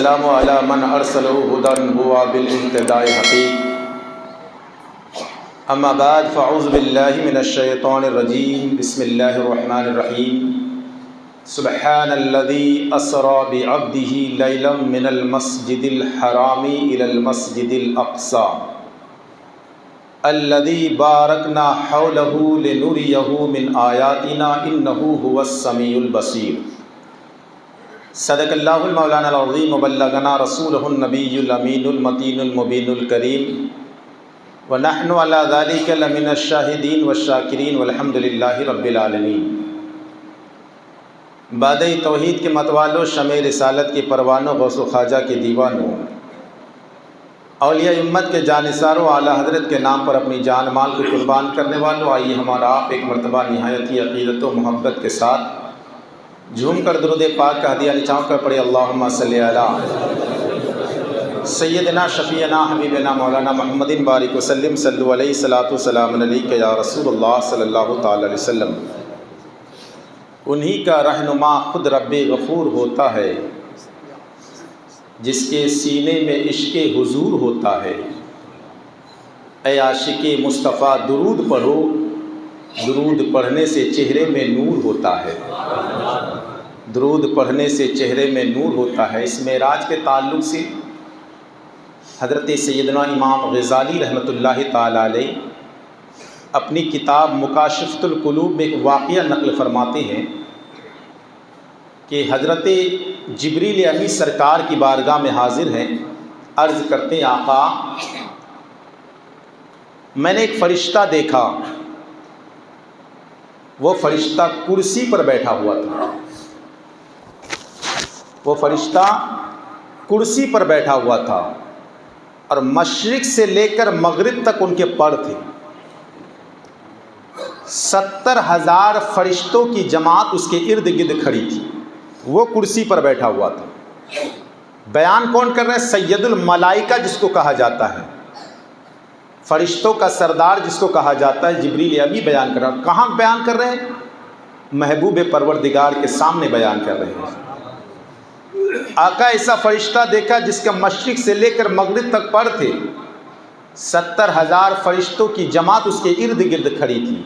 السلام علی من ارسلہ ھدی ہوا بالاہتداء حقیق اما بعد فاعوذ باللہ من الشیطان الرجیم بسم اللہ الرحمن الرحیم سبحان الذی اسری بعبدہ لیلا من المسجد الحرام الی المسجد الاقصی الذی بارکنا حولہ لنریہ من آیاتنا انہ هو السمیع البصیر۔ صدق اللہ المولانا العظیم وبلغنا رسولہ النبی الامین المتین المبین الکریم ونحن علی ذلک لمن الشاہدین والشاکرین والحمد للہ رب العالمین۔ بادہ توحید کے متوالوں، شمع رسالت کے پروانوں، غوث و خواجہ کے دیوانوں، اولیاء امت کے جانثاروں، اعلیٰ حضرت کے نام پر اپنی جان مال کو قربان کرنے والوں، آئیے ہمارا آپ ایک مرتبہ نہایت ہی عقیدت و محبت کے ساتھ جھوم کر درود پاک کا ہدیہ نچاؤ کر پڑھے اللہم صلی علی سیدنا شفیعنا حبیبنا مولانا محمد بارک وسلم صلو علیہ الصلاۃ والسلام علیک یا رسول اللہ صلی اللہ تعالی علیہ وسلم۔ انہی کا رہنما خود رب غفور ہوتا ہے جس کے سینے میں عشق حضور ہوتا ہے۔ اے عاشق مصطفیٰ درود پڑھو، درود پڑھنے سے چہرے میں نور ہوتا ہے، درود پڑھنے سے چہرے میں نور ہوتا ہے۔ اس معراج کے تعلق سے حضرت سیدنا امام غزالی رحمۃ اللہ تعالی علیہ اپنی کتاب مکاشفۃ القلوب میں ایک واقعہ نقل فرماتے ہیں کہ حضرت جبریل امی سرکار کی بارگاہ میں حاضر ہیں، عرض کرتے ہیں آقا میں نے ایک فرشتہ دیکھا، وہ فرشتہ کرسی پر بیٹھا ہوا تھا، وہ فرشتہ کرسی پر بیٹھا ہوا تھا اور مشرق سے لے کر مغرب تک ان کے پر تھے۔ 70,000 فرشتوں کی جماعت اس کے ارد گرد کھڑی تھی، وہ کرسی پر بیٹھا ہوا تھا۔ بیان کون کر رہے ہیں؟ سید الملائکہ جس کو کہا جاتا ہے، فرشتوں کا سردار جس کو کہا جاتا ہے، جبریل امی بیان کر رہا ہے۔ کہاں بیان کر رہے ہیں؟ محبوب پروردگار کے سامنے بیان کر رہے ہیں۔ آقا ایسا فرشتہ دیکھا جس کا مشرق سے لے کر مغرب تک پر تھے، 70,000 فرشتوں کی جماعت اس کے ارد گرد کھڑی تھی۔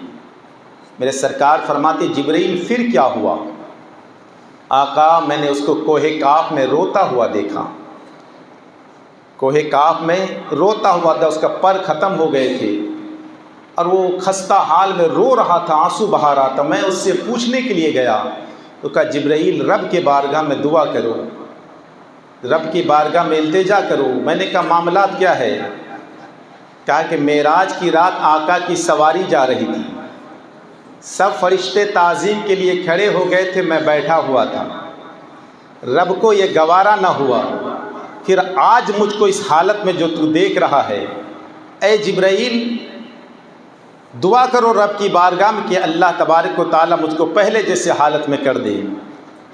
میرے سرکار فرماتے جبرائیل پھر کیا ہوا؟ آقا میں نے اس کو کوہ کاف میں روتا ہوا دیکھا، کوہ کاف میں روتا ہوا تھا، اس کا پر ختم ہو گئے تھے اور وہ خستہ حال میں رو رہا تھا، آنسو بہا رہا تھا۔ میں اس سے پوچھنے کے لیے گیا تو کہا جبرائیل رب کے بارگاہ میں دعا کرو، رب کی بارگاہ میں التجا کرو۔ میں نے کہا معاملات کیا ہے؟ کہا کہ معراج کی رات آقا کی سواری جا رہی تھی، سب فرشتے تعظیم کے لیے کھڑے ہو گئے تھے، میں بیٹھا ہوا تھا، رب کو یہ گوارا نہ ہوا، پھر آج مجھ کو اس حالت میں جو تو دیکھ رہا ہے، اے جبرائیل دعا کرو رب کی بارگاہ میں کہ اللہ تبارک و تعالیٰ مجھ کو پہلے جیسے حالت میں کر دے۔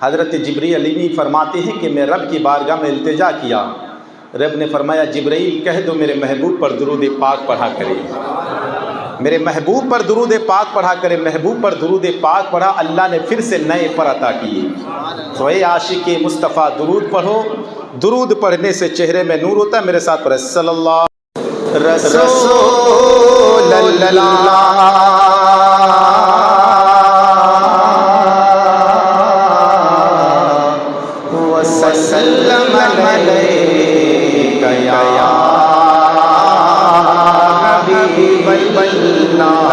حضرت جبریل علیہ فرماتے ہیں کہ میں رب کی بارگاہ میں التجا کیا، رب نے فرمایا جبرائیل کہہ دو میرے محبوب پر درود پاک پڑھا کرے، میرے محبوب پر درود پاک پڑھا کرے۔ محبوب پر درود پاک پڑھا، اللہ نے پھر سے نئے پر عطا کیے۔ تو اے عاشق مصطفیٰ درود پڑھو، درود پڑھنے سے چہرے میں نور ہوتا ہے۔ میرے ساتھ پڑھیں صلی اللہ رسول اللہ وسلم علیک یا حبیب اللہ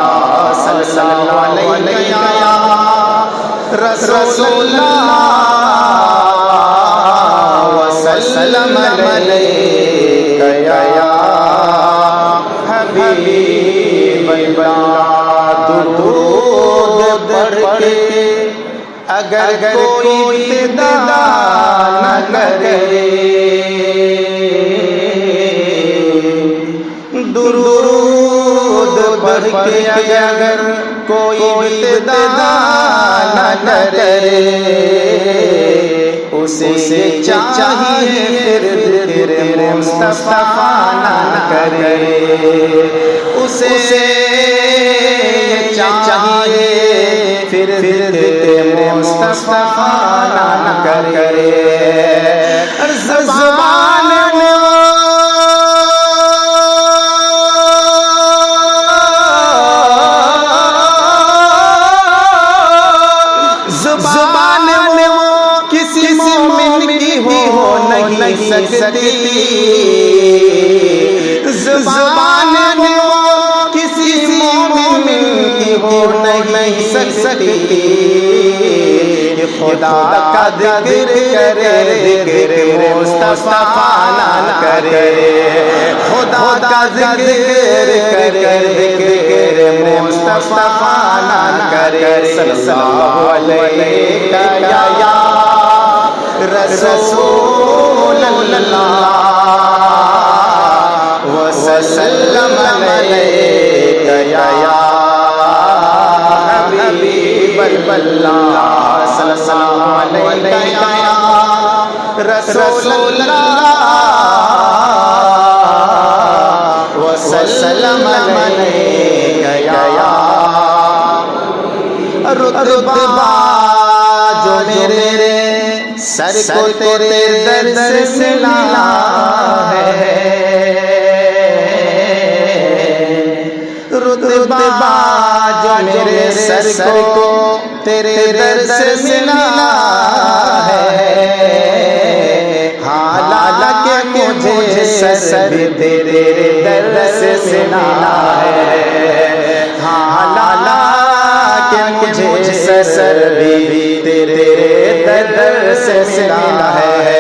صلی اللہ علیک یا رسول اللہ وسلم علیک یا حبیب اللہ۔ درود پڑھ کے اگر کوئی ابتدا نہ کرے، درود پڑھ کے اگر کوئی ابتدا نہ کرے، اسے چاہیے پھر تیرے مصطفیٰ نہ کرے، اسے چاہیے پھر تیرے مصطفیٰ نہ کرے۔ زبان میں وہ کسی مومن کی ہو نہیں سکتی، زبان میں وہ کسی مومن کی ہو نہیں سکتی، خدا کا ذکر کرے ذکر مصطفیٰ نہ کرے، خدا کا ذکر کرے ذکر مصطفیٰ نہ کرے۔ صلی اللہ علیہ یا رسول اللہ وسلم علیک یا حبیب اللہ، صلی اللہ علیہ یا رسول اللہ وسلم علیک یا رتبہ جو میرے سر کو تیرے در سے ملا ہے، رتبہ جو میرے سر کو تیرے در سے ملا ہے، حالانکہ مجھے سر بھی تیرے در سے ملا ہے، حالانکہ مجھے سر بھی تیرے در سے ملا ہے۔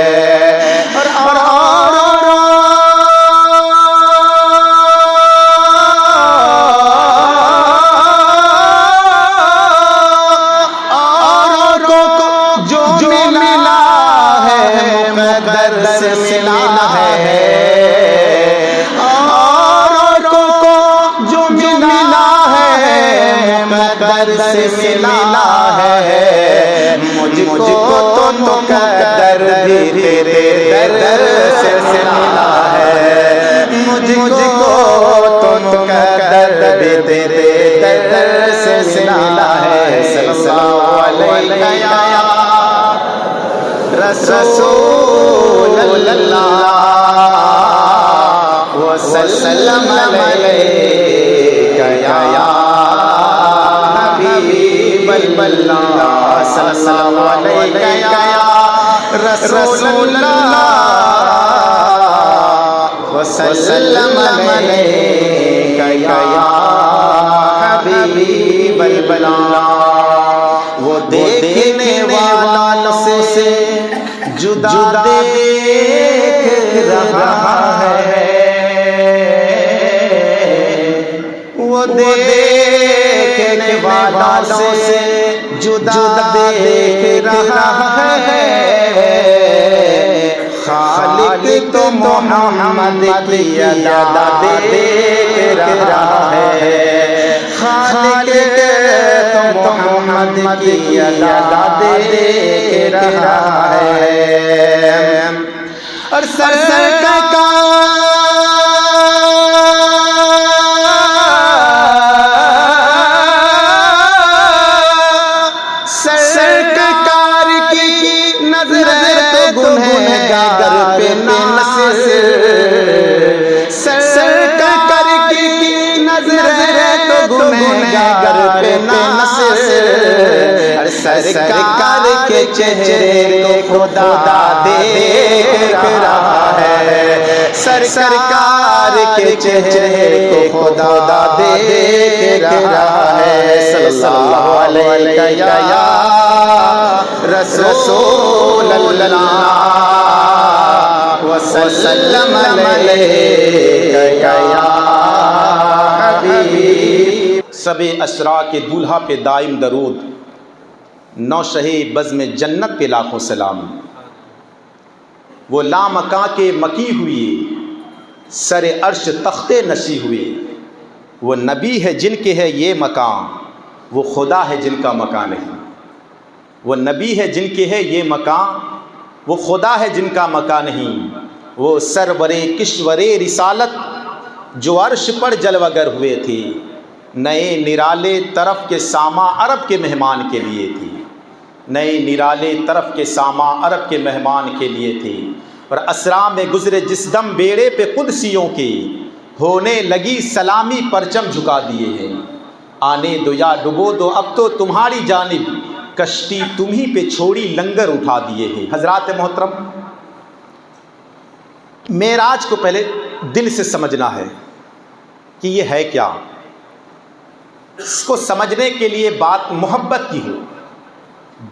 سے ملا ہے مجھ کو تو مقدر بھی تیرے در سے ملا ہے، مجھ کو تو مقدر بھی تیرے در سے ملا ہے۔ صلی اللہ علیہ یا رسول اللہ وسلم علیک یا حبیب اللہ، صلی اللہ علیہ یا رسول اللہ وسلم علیک یا حبیب اللہ۔ وہ دیکھنے والوں سے جدا دیکھ رہا ہے، وہ دیکھنے والوں سے جدا دیکھ رہا ہے، خالق تو محمد کی ادا دیکھ رہا ہے، خالق تو محمد کی ادا دیکھ رہا ہے۔ اور سرکار کی نظر تو گنہگار پہ ناصر، سرکار کی نظر تو گنہگار پہ ناصر، سرکار کے چہرے کو خدا دیکھ رہا ہے، سرکار کے چہرے کو خدا دیکھ رہا ہے۔ صلی اللہ علیہ یا رسول اللہ وسلم علیک یا حبیب۔ سب اسرا کے دولہا پہ دائم درود، نوشہ بزم جنت پہ لاکھوں سلام۔ وہ لامکاں کے مکی ہوئی، سر عرش تختے نشی ہوئی، وہ نبی ہے جن کے ہے یہ مکان، وہ خدا ہے جن کا مکان نہیں۔ وہ نبی ہے جن کے ہے یہ مکان، وہ خدا ہے جن کا مکان نہیں۔ وہ سرور کشور رسالت جو عرش پر جلوگر ہوئے تھے، نئے نرالے طرف کے ساماں عرب کے مہمان کے لیے تھی، نئے نرالے طرف کے ساماں عرب کے مہمان کے لیے تھی، اور اسرا میں گزرے جس دم بیڑے پہ قدسیوں کے، ہونے لگی سلامی پرچم جھکا دیے ہیں، آنے دو یا ڈبو دو اب تو تمہاری جانب، کشتی تمہیں پہ چھوڑی لنگر اٹھا دیے ہیں۔ حضرات محترم، معراج کو پہلے دل سے سمجھنا ہے کہ یہ ہے کیا۔ اس کو سمجھنے کے لیے بات محبت کی ہو،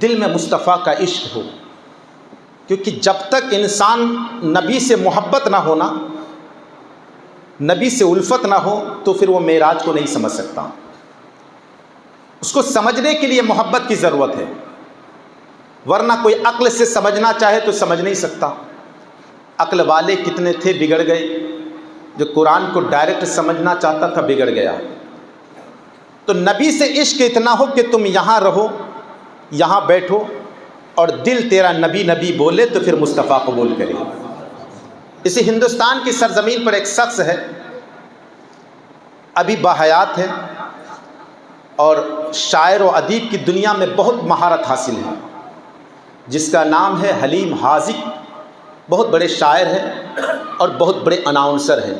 دل میں مصطفیٰ کا عشق ہو، کیونکہ جب تک انسان نبی سے محبت نہ ہونا، نبی سے الفت نہ ہو، تو پھر وہ معراج کو نہیں سمجھ سکتا۔ اس کو سمجھنے کے لیے محبت کی ضرورت ہے، ورنہ کوئی عقل سے سمجھنا چاہے تو سمجھ نہیں سکتا۔ عقل والے کتنے تھے، بگڑ گئے۔ جو قرآن کو ڈائریکٹ سمجھنا چاہتا تھا بگڑ گیا۔ تو نبی سے عشق اتنا ہو کہ تم یہاں رہو، یہاں بیٹھو، اور دل تیرا نبی نبی بولے تو پھر مصطفیٰ قبول کرے۔ اسی ہندوستان کی سرزمین پر ایک شخص ہے، ابھی باحیات ہے، اور شاعر و ادیب کی دنیا میں بہت مہارت حاصل ہے، جس کا نام ہے حلیم حاذق۔ بہت بڑے شاعر ہیں اور بہت بڑے اناؤنسر ہیں۔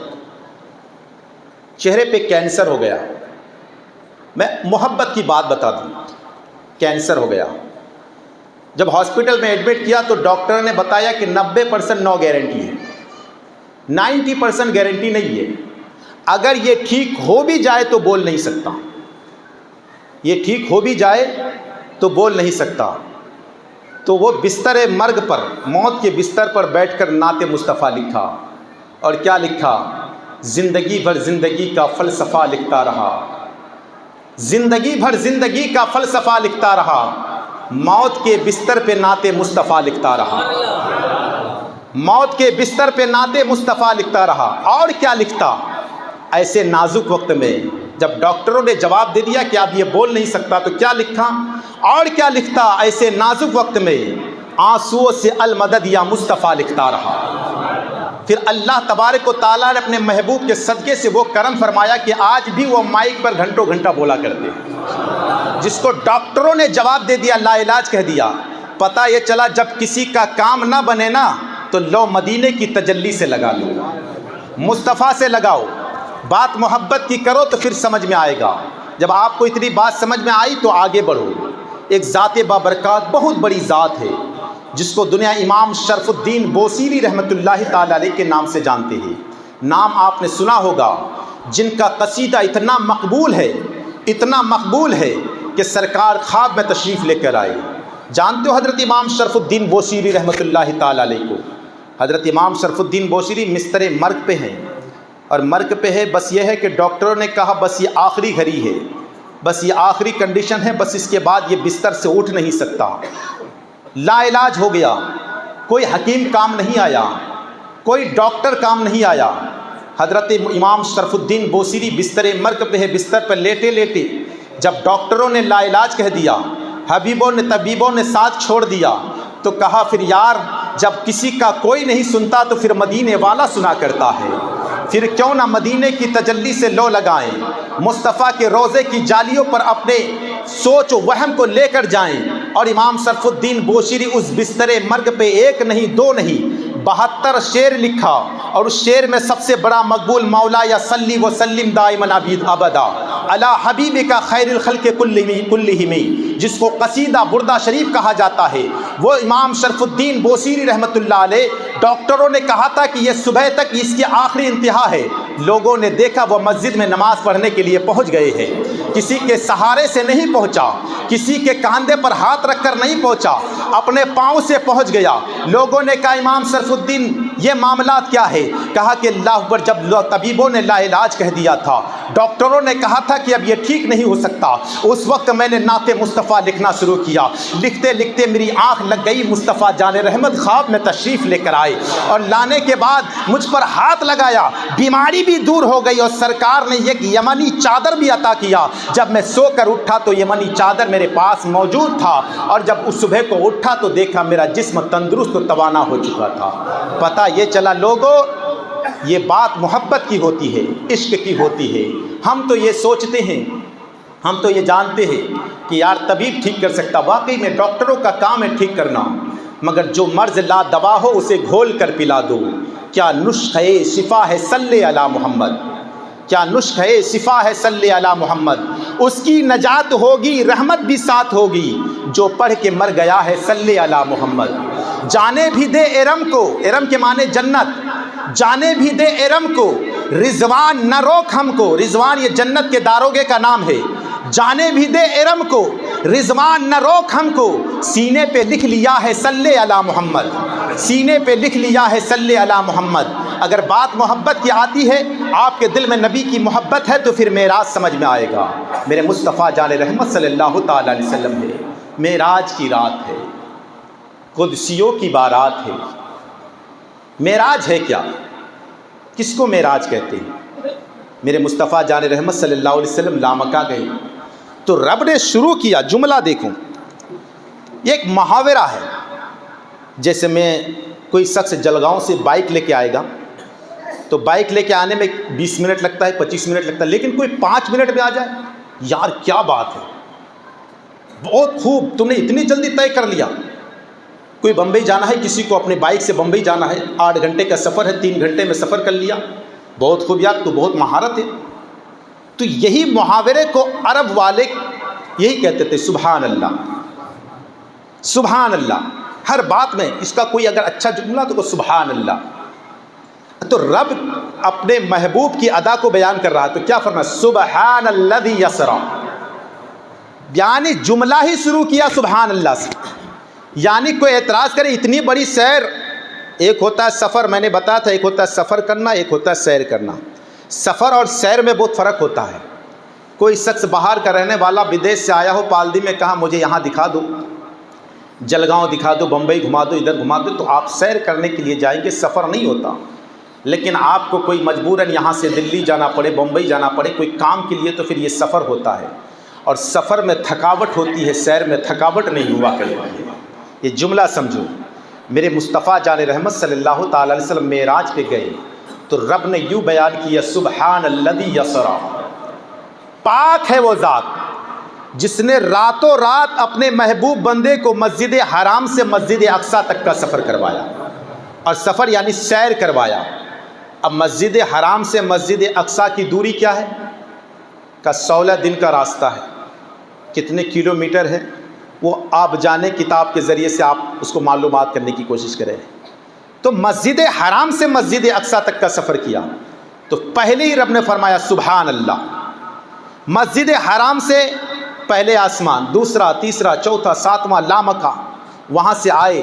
چہرے پہ کینسر ہو گیا۔ میں محبت کی بات بتا دوں، کینسر ہو گیا۔ جب ہاسپٹل میں ایڈمٹ کیا تو ڈاکٹر نے بتایا کہ 90% نو گارنٹی ہے، 90% گارنٹی نہیں ہے۔ اگر یہ ٹھیک ہو بھی جائے تو بول نہیں سکتا، یہ ٹھیک ہو بھی جائے تو بول نہیں سکتا۔ تو وہ بستر مرگ پر، موت کے بستر پر بیٹھ کر نعت مصطفیٰ لکھا، اور کیا لکھا؟ زندگی بھر زندگی کا فلسفہ لکھتا رہا، زندگی بھر زندگی کا فلسفہ لکھتا رہا، موت کے بستر پہ نعت مصطفیٰ لکھتا رہا، موت کے بستر پہ نعت مصطفیٰ لکھتا رہا۔ اور کیا لکھتا؟ ایسے نازک وقت میں جب ڈاکٹروں نے جواب دے دیا کہ اب یہ بول نہیں سکتا، تو کیا لکھا؟ اور کیا لکھتا؟ ایسے نازک وقت میں آنسوؤں سے المدد یا مصطفیٰ لکھتا رہا۔ پھر اللہ تبارک و تعالیٰ نے اپنے محبوب کے صدقے سے وہ کرم فرمایا کہ آج بھی وہ مائک پر گھنٹوں گھنٹہ بولا کرتے ہیں۔ جس کو ڈاکٹروں نے جواب دے دیا، لا علاج کہہ دیا، پتہ یہ چلا جب کسی کا کام نہ بنے نا تو لو مدینے کی تجلی سے لگا لو، مصطفیٰ سے لگاؤ، بات محبت کی کرو تو پھر سمجھ میں آئے گا۔ جب آپ کو اتنی بات سمجھ میں آئی تو آگے بڑھو۔ ایک ذات بابرکات، بہت بڑی ذات ہے، جس کو دنیا امام شرف الدین بوصیری رحمۃ اللہ تعالی علیہ کے نام سے جانتے ہیں۔ نام آپ نے سنا ہوگا، جن کا قصیدہ اتنا مقبول ہے، اتنا مقبول ہے کہ سرکار خواب میں تشریف لے کر آئے۔ جانتے ہو حضرت امام شرف الدین بوصیری رحمۃ اللہ تعالی علیہ کو؟ حضرت امام شرف الدین بوصیری مستر مرگ پہ ہیں، اور مرگ پہ ہے، بس یہ ہے کہ ڈاکٹروں نے کہا بس یہ آخری گھڑی ہے، بس یہ آخری کنڈیشن ہے، بس اس کے بعد یہ بستر سے اٹھ نہیں سکتا۔ لا علاج ہو گیا، کوئی حکیم کام نہیں آیا، کوئی ڈاکٹر کام نہیں آیا۔ حضرت امام شرف الدین بوصیری بستر مرگ پہ ہے، بستر پر لیٹے لیٹے جب ڈاکٹروں نے لا علاج کہہ دیا، حبیبوں نے طبیبوں نے ساتھ چھوڑ دیا، تو کہا پھر یار جب کسی کا کوئی نہیں سنتا تو پھر مدینے والا سنا کرتا ہے، پھر کیوں نہ مدینے کی تجلی سے لو لگائیں، مصطفیٰ کے روضے کی جالیوں پر اپنے سوچ و وہم کو لے کر جائیں۔ اور امام شرف الدین بوصیری اس بستر مرگ پہ ایک نہیں، دو نہیں، 72 شعر لکھا، اور اس شعر میں سب سے بڑا مقبول مولا یا صلی وسلم دائما ابدا علی حبیبک خیر الخلق کلہم، جس کو قصیدہ بردہ شریف کہا جاتا ہے، وہ امام شرف الدین بوصیری رحمۃ اللہ علیہ، ڈاکٹروں نے کہا تھا کہ یہ صبح تک اس کی آخری انتہا ہے، لوگوں نے دیکھا وہ مسجد میں نماز پڑھنے کے لیے پہنچ گئے ہیں، کسی کے سہارے سے نہیں پہنچا، کسی کے کاندھے پر ہاتھ رکھ کر نہیں پہنچا، اپنے پاؤں سے پہنچ گیا۔ لوگوں نے کہا امام شرف الدین یہ معاملات کیا ہے؟ کہا کہ اللہ اکبر، جب طبیبوں نے لا علاج کہہ دیا تھا، ڈاکٹروں نے کہا تھا کہ اب یہ ٹھیک نہیں ہو سکتا، اس وقت میں نے نعت مصطفیٰ لکھنا شروع کیا، لکھتے لکھتے میری آنکھ لگ گئی، مصطفیٰ جان رحمت خواب میں تشریف لے کر آئے، اور لانے کے بعد مجھ پر ہاتھ لگایا، بیماری بھی دور ہو گئی، اور سرکار نے ایک یمنی چادر بھی عطا کیا۔ جب میں سو کر اٹھا تو یمنی چادر میرے پاس موجود تھا، اور جب اس صبح کو اٹھا تو دیکھا میرا جسم تندرست و توانا ہو چکا تھا۔ پتہ یہ چلا لوگوں، یہ بات محبت کی ہوتی ہے، عشق کی ہوتی ہے۔ ہم تو یہ سوچتے ہیں، ہم تو یہ جانتے ہیں کہ یار طبیب ٹھیک کر سکتا، واقعی میں ڈاکٹروں کا کام ہے ٹھیک کرنا، مگر جو مرض لا دوا ہو اسے گھول کر پلا دو۔ کیا نسخہ شفا ہے صلی علی محمد، کیا نسخہ شفا ہے صلی علی محمد، اس کی نجات ہوگی، رحمت بھی ساتھ ہوگی، جو پڑھ کے مر گیا ہے صلی علی محمد۔ جانے بھی دے ارم کو، ارم کے معنی جنت، جانے بھی دے ارم کو، رضوان نہ روک ہم کو، رضوان یہ جنت کے داروگے کا نام ہے۔ جانے بھی دے ارم کو، رضوان نہ روک ہم کو، سینے پہ لکھ لیا ہے صلی علی محمد، سینے پہ لکھ لیا ہے صلی علی محمد۔ اگر بات محبت کی آتی ہے، آپ کے دل میں نبی کی محبت ہے تو پھر معراج سمجھ میں آئے گا۔ میرے مصطفیٰ جان رحمت صلی اللہ تعالیٰ علیہ وسلم ہے، معراج کی رات ہے، قدسیوں کی بارات ہے۔ معراج ہے کیا؟ کس کو معراج کہتے ہیں؟ میرے مصطفیٰ جان رحمت صلی اللہ علیہ وسلم لامکہ گئے تو رب نے شروع کیا، جملہ دیکھو، یہ ایک محاورہ ہے۔ جیسے میں کوئی شخص جلگاؤں سے بائک لے کے آئے گا تو بائک لے کے آنے میں 20 منٹ لگتا ہے، 25 منٹ لگتا ہے، لیکن کوئی 5 منٹ میں آ جائے، یار کیا بات ہے، بہت خوب، تم نے اتنی جلدی طے کر لیا۔ کوئی بمبئی جانا ہے، کسی کو اپنے بائک سے بمبئی جانا ہے، 8 گھنٹے کا سفر ہے، 3 گھنٹے میں سفر کر لیا، بہت خوب یار، تو بہت مہارت ہے۔ تو یہی محاورے کو عرب والے یہی کہتے تھے، سبحان اللہ، سبحان اللہ، ہر بات میں اس کا کوئی اگر اچھا جملہ تو سبحان اللہ۔ تو رب اپنے محبوب کی ادا کو بیان کر رہا تو کیا فرمایا؟ سبحان الذی یسری، یعنی جملہ ہی شروع کیا سبحان اللہ سے۔ یعنی کوئی اعتراض کرے اتنی بڑی سیر، ایک ہوتا ہے سفر، میں نے بتایا تھا، ایک ہوتا ہے سفر کرنا، ایک ہوتا ہے سیر کرنا۔ سفر اور سیر میں بہت فرق ہوتا ہے۔ کوئی شخص باہر کا رہنے والا بدیش سے آیا ہو، پالدی میں کہا مجھے یہاں دکھا دو، جلگاؤں دکھا دو، بمبئی گھما دو، ادھر گھما دو، تو آپ سیر کرنے کے لیے جائیں گے، سفر نہیں ہوتا۔ لیکن آپ کو کوئی مجبوراً یہاں سے دلی جانا پڑے، بمبئی جانا پڑے کوئی کام کے لیے، تو پھر یہ سفر ہوتا ہے، اور سفر میں تھکاوٹ ہوتی ہے، سیر میں تھکاوٹ نہیں ہوا کرتی ہے۔ یہ جملہ سمجھو۔ میرے مصطفیٰ جان رحمت صلی اللہ تعالیٰ علیہ وسلم معراج پہ گئے تو رب نے یوں بیان کیا، سبحان الذی یسری، پاک ہے وہ ذات جس نے راتوں رات اپنے محبوب بندے کو مسجد حرام سے مسجد اقصیٰ تک کا سفر کروایا، اور سفر یعنی سیر کروایا۔ اب مسجد حرام سے مسجد اقصیٰ کی دوری کیا ہے؟ کا 16 دن کا راستہ ہے۔ کتنے کلومیٹر ہے وہ آپ جانے کتاب کے ذریعے سے آپ اس کو معلومات کرنے کی کوشش کریں۔ تو مسجد حرام سے مسجد اقصیٰ تک کا سفر کیا تو پہلے ہی رب نے فرمایا سبحان اللہ۔ مسجد حرام سے پہلے آسمان، دوسرا، تیسرا، چوتھا، 7واں لامکہ، وہاں سے آئے،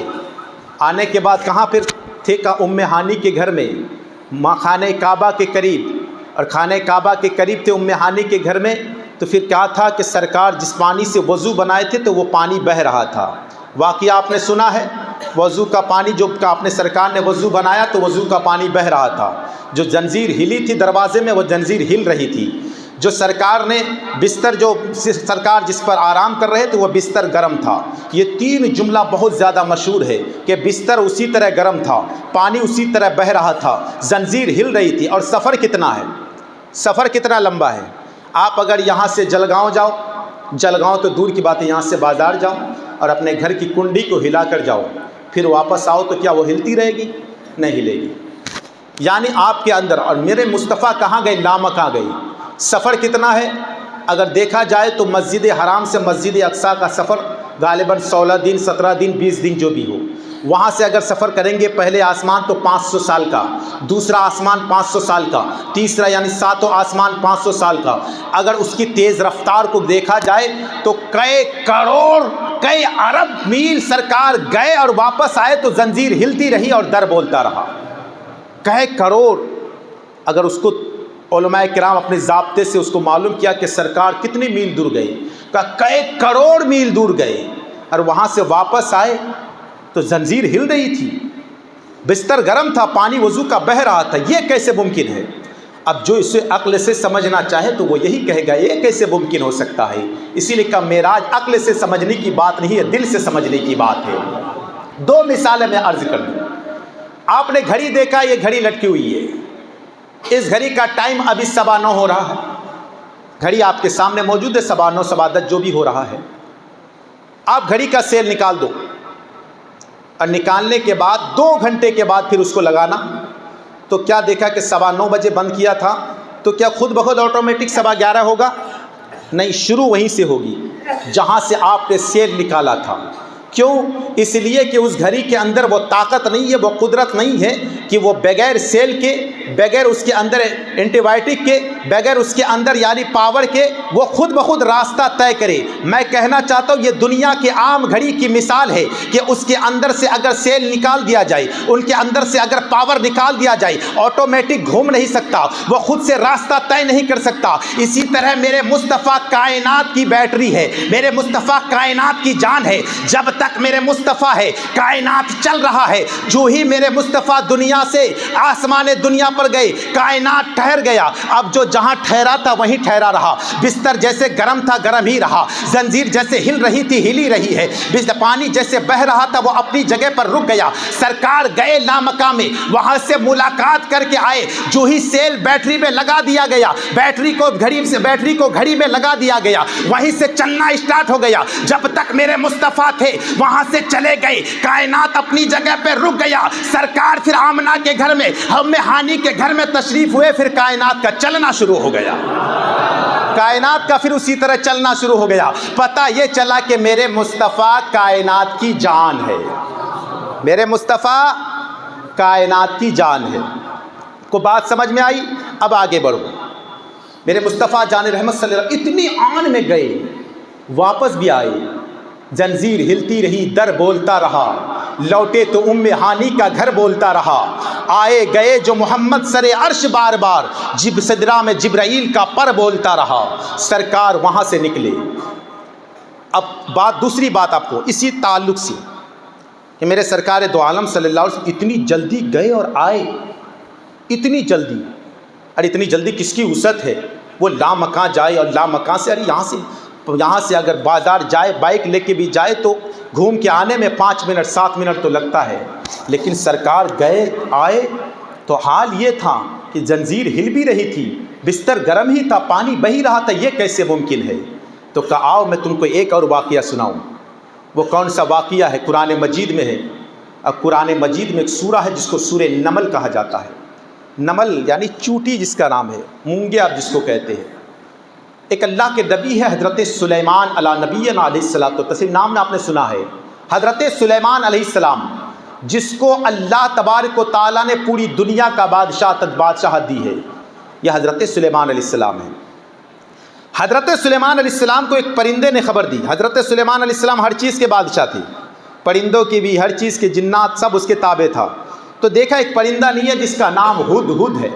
آنے کے بعد کہاں پھر تھے؟ کا ام ہانی کے گھر میں، خانہ کعبہ کے قریب، اور خانہ کعبہ کے قریب تھے ام ہانی کے گھر میں۔ تو پھر کیا تھا کہ سرکار جس پانی سے وضو بنائے تھے تو وہ پانی بہہ رہا تھا۔ واقعہ آپ نے سنا ہے، وضو کا پانی جو اپنے سرکار نے وضو بنایا تو وضو کا پانی بہہ رہا تھا۔ جو زنجیر ہلی تھی دروازے میں، وہ زنجیر ہل رہی تھی۔ جو سرکار نے بستر، جو سرکار جس پر آرام کر رہے تھے وہ بستر گرم تھا۔ یہ 3 جملہ بہت زیادہ مشہور ہے کہ بستر اسی طرح گرم تھا، پانی اسی طرح بہہ رہا تھا، زنجیر ہل رہی تھی۔ اور سفر کتنا ہے؟ سفر کتنا لمبا ہے؟ آپ اگر یہاں سے جلگاؤں جاؤ، جلگاؤں تو دور کی بات ہے، یہاں سے بازار جاؤ اور اپنے گھر کی کنڈی کو ہلا کر جاؤ، پھر واپس آؤ تو کیا وہ ہلتی رہے گی؟ نہیں ہلے گی۔ یعنی آپ کے اندر، اور میرے مصطفیٰ کہاں گئے؟ لامکہ گئی۔ سفر کتنا ہے؟ اگر دیکھا جائے تو مسجد حرام سے مسجد اقصیٰ کا سفر غالباً 16 دن، 17 دن، 20 دن جو بھی ہو۔ وہاں سے اگر سفر کریں گے، پہلے آسمان تو 500 سال کا، دوسرا آسمان 500 سال کا، تیسرا یعنی 7 آسمان 500 سال کا۔ اگر اس کی تیز رفتار کو دیکھا جائے تو کئی کروڑ، کئی ارب میل سرکار گئے اور واپس آئے تو زنجیر ہلتی رہی اور در بولتا رہا۔ کئی کروڑ، اگر اس کو علماء کرام اپنے ضابطے سے اس کو معلوم کیا کہ سرکار کتنی میل دور گئے، کہا کئی کروڑ میل دور گئے اور وہاں سے واپس آئے تو زنجیر ہل رہی تھی، بستر گرم تھا، پانی وضو کا بہہ رہا تھا۔ یہ کیسے ممکن ہے؟ اب جو اسے عقل سے سمجھنا چاہے تو وہ یہی کہے گا یہ کیسے ممکن ہو سکتا ہے. اسی لیے کہ معراج عقل سے سمجھنے کی بات نہیں ہے، دل سے سمجھنے کی بات ہے. 2 مثالیں میں عرض کر دوں. آپ نے گھڑی دیکھا، یہ گھڑی لٹکی ہوئی ہے، اس گھڑی کا ٹائم ابھی 9:15 ہو رہا ہے. گھڑی آپ کے سامنے موجود ہے، 9:15 9:10 جو بھی ہو رہا ہے. آپ گھڑی کا سیل نکال دو اور نکالنے کے بعد 2 گھنٹے کے بعد پھر اس کو لگانا تو کیا دیکھا کہ 9:15 بجے بند کیا تھا تو کیا خود بخود آٹومیٹک 11:15 ہوگا؟ نہیں، شروع وہیں سے ہوگی جہاں سے آپ نے سیل نکالا تھا. کیوں؟ اس لیے کہ اس گھڑی کے اندر وہ طاقت نہیں ہے، وہ قدرت نہیں ہے کہ وہ بغیر سیل کے، بغیر اس کے اندر اینٹی بائیوٹک کے، بغیر اس کے اندر یعنی پاور کے وہ خود بخود راستہ طے کرے. میں کہنا چاہتا ہوں یہ دنیا کے عام گھڑی کی مثال ہے کہ اس کے اندر سے اگر سیل نکال دیا جائے، ان کے اندر سے اگر پاور نکال دیا جائے، آٹومیٹک گھوم نہیں سکتا، وہ خود سے راستہ طے نہیں کر سکتا. اسی طرح میرے مصطفیٰ کائنات کی بیٹری ہے، میرے مصطفیٰ کائنات کی جان ہے. جب تک میرے مصطفیٰ ہے کائنات چل رہا ہے. جو ہی میرے مصطفیٰ دنیا سے آسمان دنیا پر گئے کائنات ٹھہر گیا. اب جو جہاں ٹھہرا تھا وہیں ٹھہرا رہا. بستر جیسے گرم تھا گرم ہی رہا، زنجیر جیسے ہل رہی تھی ہلی رہی ہے، پانی جیسے بہ رہا تھا وہ اپنی جگہ پر رک گیا. سرکار گئے لامکان میں، وہاں سے ملاقات کر کے آئے. جو ہی سیل بیٹری میں لگا دیا گیا، بیٹری کو گھڑی میں لگا دیا گیا، وہیں سے چلنا اسٹارٹ ہو گیا. جب تک میرے مصطفیٰ تھے وہاں سے چلے گئے، کائنات اپنی جگہ پہ رک گیا. سرکار پھر آمنہ کے گھر میں، ہم ہانی کے گھر میں تشریف ہوئے، پھر کائنات کا چلنا شروع ہو گیا. کائنات کا پھر اسی طرح چلنا شروع ہو گیا. پتہ یہ چلا کہ میرے مصطفیٰ کائنات کی جان ہے، میرے مصطفیٰ کائنات کی جان ہے. کو بات سمجھ میں آئی؟ اب آگے بڑھو. میرے مصطفیٰ جان رحمت صلی اللہ علیہ وسلم اتنی آن میں گئے، واپس بھی آئے. زنجیر ہلتی رہی، در بولتا رہا، لوٹے تو ہانی کا گھر بولتا رہا. آئے گئے جو محمد سر عرش بار بار، صدرہ میں جبرائیل کا پر بولتا رہا. سرکار وہاں سے نکلے. اب دوسری بات آپ کو اسی تعلق سے کہ میرے سرکار دو عالم صلی اللہ علیہ وسلم اتنی جلدی گئے اور آئے، اتنی جلدی. ارے اتنی جلدی کس کی وسعت ہے؟ وہ لامکان جائے اور لامکان سے، ارے یہاں سے اگر بازار جائے بائک لے کے بھی جائے تو گھوم کے آنے میں 5 منٹ 7 منٹ تو لگتا ہے. لیکن سرکار گئے آئے تو حال یہ تھا کہ زنجیر ہل بھی رہی تھی، بستر گرم ہی تھا، پانی بہی رہا تھا. یہ کیسے ممکن ہے؟ تو کہا آؤ میں تم کو ایک اور واقعہ سناؤں. وہ کون سا واقعہ ہے؟ قرآن مجید میں ہے. اب قرآن مجید میں ایک سورہ ہے جس کو سورہ نمل کہا جاتا ہے. نمل یعنی چوٹی جس کا نام ہے، مونگے آپ جس کو کہتے ہیں. ایک اللہ کے نبی ہے حضرت سلیمان علیہ نبینا علیہ الصلوۃ والتسلیم، نام آپ نے سنا ہے. حضرت سلیمان علیہ السلام جس کو اللہ تبارک و تعالیٰ نے پوری دنیا کا بادشاہت دی ہے، یہ حضرت سلیمان علیہ السلام ہے. حضرت سلیمان علیہ السلام کو ایک پرندے نے خبر دی. حضرت سلیمان علیہ السلام ہر چیز کے بادشاہ تھے، پرندوں کی بھی، ہر چیز کے، جنات سب اس کے تابع تھا. تو دیکھا ایک پرندہ نہیں ہے جس کا نام ہدہد ہے.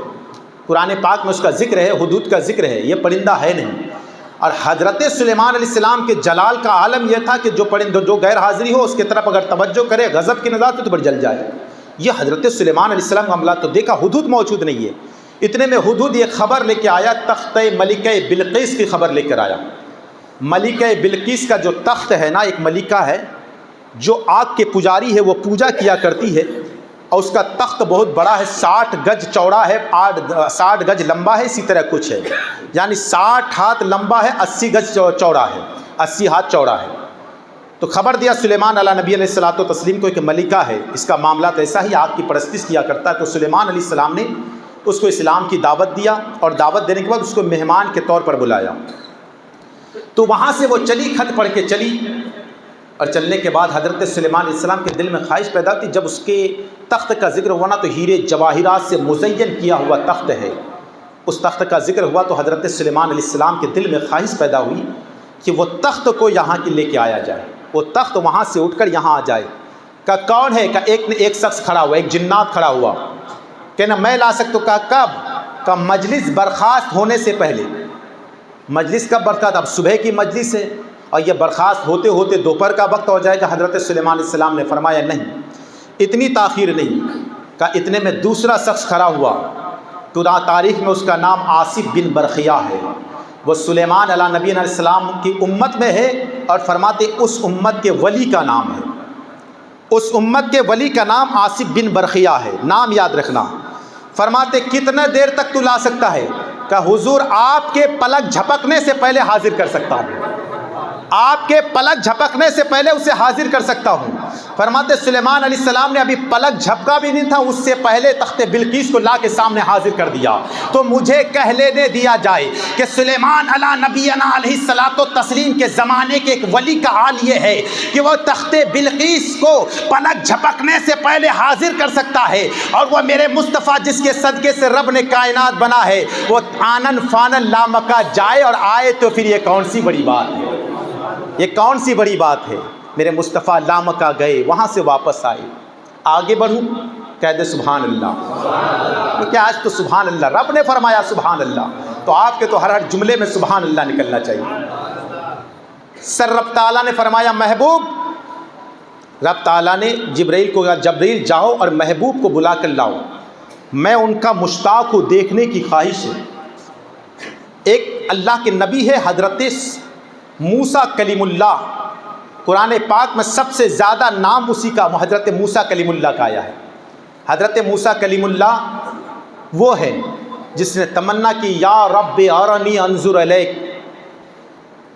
قرآن پاک میں اس کا ذکر ہے، ہدہد کا ذکر ہے، یہ پرندہ ہے نہیں. اور حضرت سلیمان علیہ السلام کے جلال کا عالم یہ تھا کہ جو پرندہ جو غیر حاضری ہو اس کی طرف اگر توجہ کرے غضب کی نظر تو جل جائے. یہ حضرت سلیمان علیہ السلام کا عملہ. تو دیکھا ہدہد موجود نہیں ہے. اتنے میں ہدہد یہ خبر لے کے آیا، تخت ملکہ بلقیس کی خبر لے کر آیا. ملکہ بلقیس کا جو تخت ہے نا، ایک ملکہ ہے جو آگ کے پجاری ہے، وہ پوجا کیا کرتی ہے اور اس کا تخت بہت بڑا ہے، 60 گج چوڑا ہے، 60 گج لمبا ہے، اسی طرح کچھ ہے، یعنی 60 ہاتھ لمبا ہے، 80 گج چوڑا ہے، 80 ہاتھ چوڑا ہے. تو خبر دیا سلیمان علیہ نبی علیہ الصلوۃ والتسلیم کو کہ ملکہ ہے، اس کا معاملات ایسا ہی، آگ کی پرستش کیا کرتا ہے. تو سلیمان علیہ السلام نے اس کو اسلام کی دعوت دیا اور دعوت دینے کے بعد اس کو مہمان کے طور پر بلایا. تو وہاں سے وہ چلی، خط پڑھ کے چلی، اور چلنے کے بعد حضرت سلیمان علیہ السلام کے دل میں خواہش پیدا تھی. جب اس کے تخت کا ذکر ہوا نا تو ہیرے جواہرات سے مزین کیا ہوا تخت ہے، اس تخت کا ذکر ہوا تو حضرت سلیمان علیہ السلام کے دل میں خواہش پیدا ہوئی کہ وہ تخت کو یہاں کے لے کے آیا جائے، وہ تخت وہاں سے اٹھ کر یہاں آ جائے. کہ کون ہے؟ کہ ایک شخص کھڑا ہوا، ایک جنات کھڑا ہوا. کہنا میں لا سکتا ہوں. کہا کب؟ کہ مجلس برخاست ہونے سے پہلے. مجلس کب برخاست؟ اب صبح کی مجلس ہے اور یہ برخاست ہوتے ہوتے دوپہر کا وقت ہو جائے گا. حضرت سلیمان علیہ السلام نے فرمایا نہیں، اتنی تاخیر نہیں. کہ اتنے میں دوسرا شخص کھڑا ہوا قرآن تاریخ میں اس کا نام آصف بن برخیہ ہے. وہ سلیمان علیہ نبی علیہ السلام کی امت میں ہے اور فرماتے اس امت کے ولی کا نام ہے. اس امت کے ولی کا نام آصف بن برخیہ ہے. نام یاد رکھنا. فرماتے کتنا دیر تک تو لا سکتا ہے؟ کہ حضور آپ کے پلک جھپکنے سے پہلے حاضر کر سکتا ہوں. آپ کے پلک جھپکنے سے پہلے اسے حاضر کر سکتا ہوں. فرماتے سلیمان علیہ السلام نے ابھی پلک جھپکا بھی نہیں تھا، اس سے پہلے تخت بلقیس کو لا کے سامنے حاضر کر دیا. تو مجھے کہہ لینے دیا جائے کہ سلیمان علیہ نبینا علیہ الصلوۃ والتسلیم کے زمانے کے ایک ولی کا حال یہ ہے کہ وہ تخت بلقیس کو پلک جھپکنے سے پہلے حاضر کر سکتا ہے، اور وہ میرے مصطفیٰ جس کے صدقے سے رب نے کائنات بنا ہے وہ آنن فانن لامکہ جائے اور آئے، تو پھر یہ کون سی بڑی بات ہے؟ یہ کون سی بڑی بات ہے؟ میرے مصطفیٰ لامکہ گئے، وہاں سے واپس آئے. آگے بڑھوں، کہہ دے سبحان اللہ. کیا آج تو سبحان اللہ، رب نے فرمایا سبحان اللہ، تو آپ کے تو ہر جملے میں سبحان اللہ نکلنا چاہیے. سر رب تعالیٰ نے فرمایا محبوب، رب تعالیٰ نے جبرائیل کو کہا جبرائیل جاؤ اور محبوب کو بلا کر لاؤ، میں ان کا مشتاق ہوں، دیکھنے کی خواہش ہے. ایک اللہ کے نبی ہے حضرت موسیٰ کلیم اللہ، قرآن پاک میں سب سے زیادہ نام اسی کا حضرت موسیٰ کلیم اللہ کا آیا ہے. حضرت موسیٰ کلیم اللہ وہ ہے جس نے تمنا کی یا رب ارنی انظر الیک،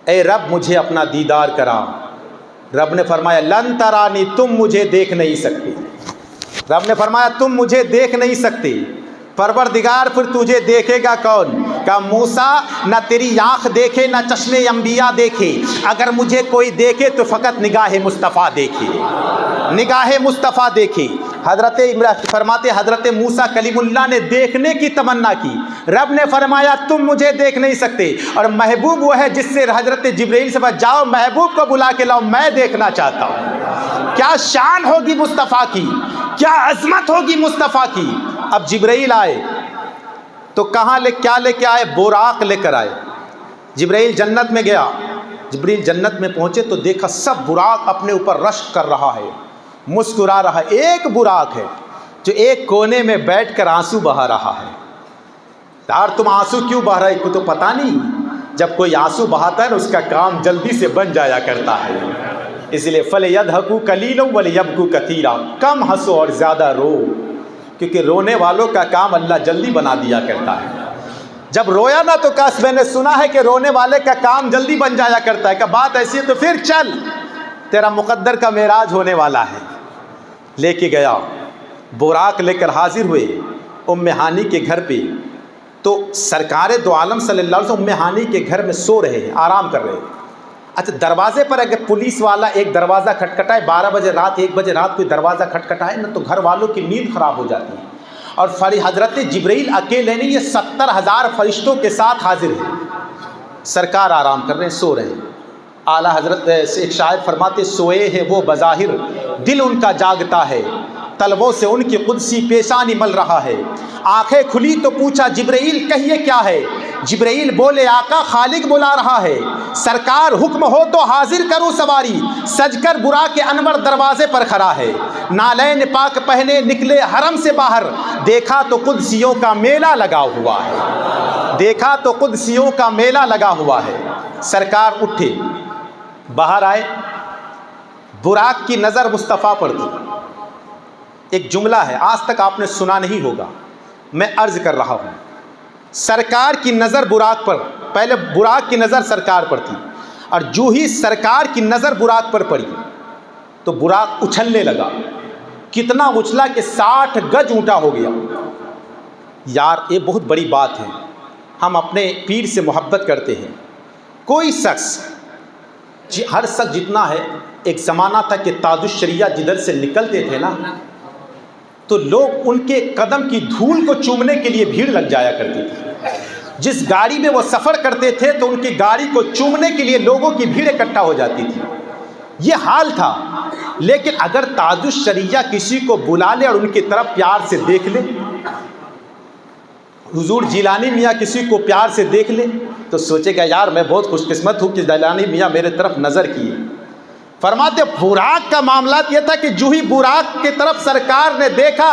اے رب مجھے اپنا دیدار کرا. رب نے فرمایا لن ترانی، تم مجھے دیکھ نہیں سکتے. رب نے فرمایا تم مجھے دیکھ نہیں سکتے. پروردگار پھر تجھے دیکھے گا کون؟ کہ موسیٰ نہ تیری آنکھ دیکھے نہ چشمے انبیاء دیکھے، اگر مجھے کوئی دیکھے تو فقط نگاہ مصطفیٰ دیکھے، نگاہ مصطفیٰ دیکھے. حضرت فرماتے حضرت موسیٰ کلیم اللہ نے دیکھنے کی تمنا کی. رب نے فرمایا تم مجھے دیکھ نہیں سکتے، اور محبوب وہ ہے جس سے حضرت جبرائیل سے بات جاؤ محبوب کو بلا کے لاؤ، میں دیکھنا چاہتا ہوں. کیا شان ہوگی مصطفیٰ کی، کیا عظمت ہوگی مصطفیٰ کی. اب جبرائیل آئے تو کہاں کیا لے کے آئے؟ براق لے کر آئے. جبرائیل جنت میں گیا، جبرائیل جنت میں پہنچے تو دیکھا سب براق اپنے اوپر رشک کر رہا ہے، مسکرا رہا ہے. ایک براق ہے جو ایک کونے میں بیٹھ کر آنسو بہا رہا ہے. یار تم آنسو کیوں بہا رہے کو تو پتہ نہیں، جب کوئی آنسو بہاتا ہے نا اس کا کام جلدی سے بن جایا کرتا ہے. اس لیے فَلْيَضْحَكُوا قَلِيلًا وَلْيَبْكُوا كَثِيرًا، کم ہنسو اور زیادہ رو، کیونکہ رونے والوں کا کام اللہ جلدی بنا دیا کرتا ہے. جب رویا نا تو کاش میں نے سنا ہے کہ رونے والے کا کام جلدی بن جایا کرتا ہے. کہ بات ایسی ہے تو پھر چل، تیرا مقدر کا معراج ہونے والا ہے. لے کے گیا، براق لے کر حاضر ہوئے ام ہانی کے گھر پہ. تو سرکار دو عالم صلی اللہ علیہ وسلم ام ہانی کے گھر میں سو رہے ہیں، آرام کر رہے ہیں. اچھا دروازے پر اگر پولیس والا ایک دروازہ کھٹکھٹائے 12 بجے رات 1 بجے رات کوئی دروازہ کھٹکھٹائے نا تو گھر والوں کی نیند خراب ہو جاتی ہے. اور حضرت جبرائیل اکیلے نہیں، یہ 70,000 فرشتوں کے ساتھ حاضر ہیں. سرکار آرام کر رہے ہیں، سو رہے ہیں. اعلیٰ حضرت ایک شاعر فرماتے سوئے ہیں وہ بظاہر دل ان کا جاگتا ہے، طلبوں سے ان کی قدسی پیشانی مل رہا ہے. آنکھیں کھلی تو پوچھا جبرائیل کہیے کیا ہے؟ جبرائیل بولے آقا خالق بلا رہا ہے. سرکار حکم ہو تو حاضر کروں سواری، سج کر براق انور دروازے پر کھڑا ہے. نالین پاک پہنے نکلے حرم سے باہر، دیکھا تو قدسیوں کا میلہ لگا ہوا ہے، دیکھا تو قدسیوں کا میلہ لگا ہوا ہے. سرکار اٹھے باہر آئے، براق کی نظر مصطفیٰ پر تھی. ایک جملہ ہے آج تک آپ نے سنا نہیں ہوگا، میں عرض کر رہا ہوں. سرکار کی نظر براق پر، پہلے براق کی نظر سرکار پر تھی، اور جو ہی سرکار کی نظر براق پر پڑی تو براق اچھلنے لگا. کتنا اچھلا کہ 60 گز اونٹا ہو گیا. یار یہ بہت بڑی بات ہے. ہم اپنے پیر سے محبت کرتے ہیں. کوئی شخص، ہر شخص جتنا ہے، ایک زمانہ تھا کہ تاج الشریعہ جدھر سے نکلتے تھے نا تو لوگ ان کے قدم کی دھول کو چومنے کے لیے بھیڑ لگ جایا کرتی تھی. جس گاڑی میں وہ سفر کرتے تھے تو ان کی گاڑی کو چومنے کے لیے لوگوں کی بھیڑ اکٹھا ہو جاتی تھی. یہ حال تھا. لیکن اگر تاج الشریعہ کسی کو بلا لے اور ان کی طرف پیار سے دیکھ لے، حضور جیلانی میاں کسی کو پیار سے دیکھ لے تو سوچے گا یار میں بہت خوش قسمت ہوں کہ جیلانی میاں میرے طرف نظر کیے. فرماتے براق کا معاملات یہ تھا کہ جو ہی براق کی طرف سرکار نے دیکھا